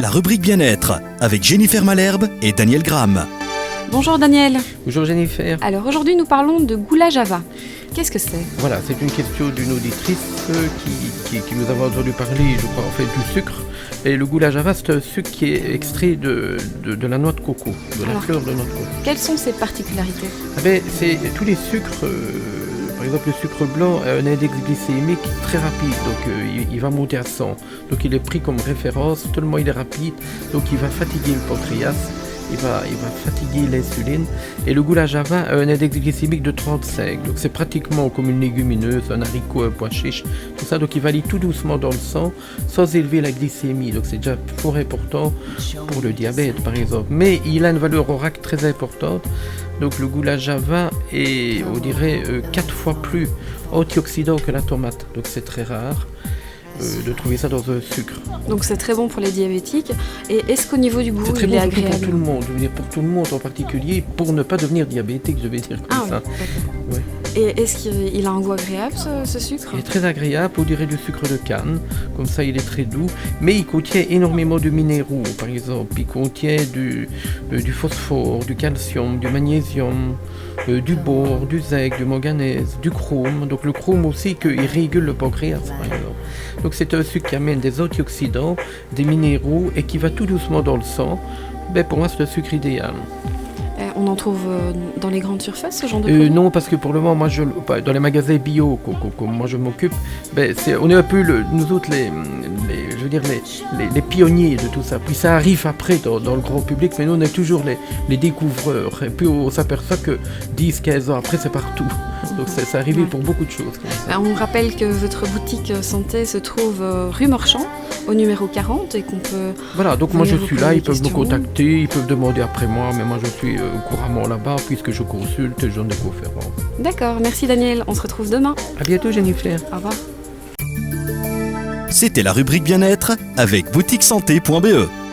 la rubrique bien-être avec Jennifer Malherbe et Daniel Gram. Bonjour Daniel. Bonjour Jennifer. Alors aujourd'hui nous parlons de goula java. Qu'est-ce que c'est ? Voilà, c'est une question d'une auditrice qui nous avait entendu parler, je crois, en fait, du sucre. Et le goula java, c'est un sucre qui est extrait de la noix de coco, de la fleur de noix de coco. Quelles sont ses particularités ? C'est tous les sucres, par exemple le sucre blanc a un index glycémique très rapide, donc il va monter à 100. Donc il est pris comme référence, tellement il est rapide, donc il va fatiguer le pancréas. Il va fatiguer l'insuline. Et le goula java a un index glycémique de 35. Donc c'est pratiquement comme une légumineuse, un haricot, un pois chiche, tout ça. Donc il va aller tout doucement dans le sang sans élever la glycémie. Donc c'est déjà fort important pour le diabète par exemple. Mais il a une valeur ORAC très importante. Donc le goula java est, on dirait, 4 fois plus antioxydant que la tomate. Donc c'est très rare de trouver ça dans un sucre. Donc c'est très bon pour les diabétiques. Et est-ce qu'au niveau du goût, c'est très il bon est agréable pour tout le monde, je veux dire pour tout le monde en particulier, pour ne pas devenir diabétique, je vais dire comme ça. Oui, ouais. Et est-ce qu'il a un goût agréable ce sucre ? Il est très agréable, on dirait du sucre de canne, comme ça il est très doux, mais il contient énormément de minéraux, par exemple, il contient du phosphore, du calcium, du magnésium, du bore, du zinc, du manganèse, du chrome. Donc le chrome aussi, il régule le pancréas, par exemple. Donc c'est un sucre qui amène des antioxydants, des minéraux et qui va tout doucement dans le sang. Pour moi, c'est le sucre idéal. On en trouve dans les grandes surfaces, ce genre de produits ? Non, parce que pour le moment, dans les magasins bio, comme moi je m'occupe, on est un peu, nous autres, les pionniers de tout ça. Puis ça arrive après dans le grand public, mais nous on est toujours les découvreurs. Et puis on s'aperçoit que 10-15 ans après, c'est partout. Donc c'est arrivé pour beaucoup de choses. On rappelle que votre boutique santé se trouve rue Marchand, au numéro 40, et qu'on peut... Voilà, donc moi je suis là, ils peuvent me contacter, ils peuvent demander après moi, mais moi je suis couramment là-bas puisque je consulte et je donne des conférences. D'accord, merci Daniel, on se retrouve demain. À bientôt Jennifer. Au revoir. C'était la rubrique bien-être avec boutiquesanté.be.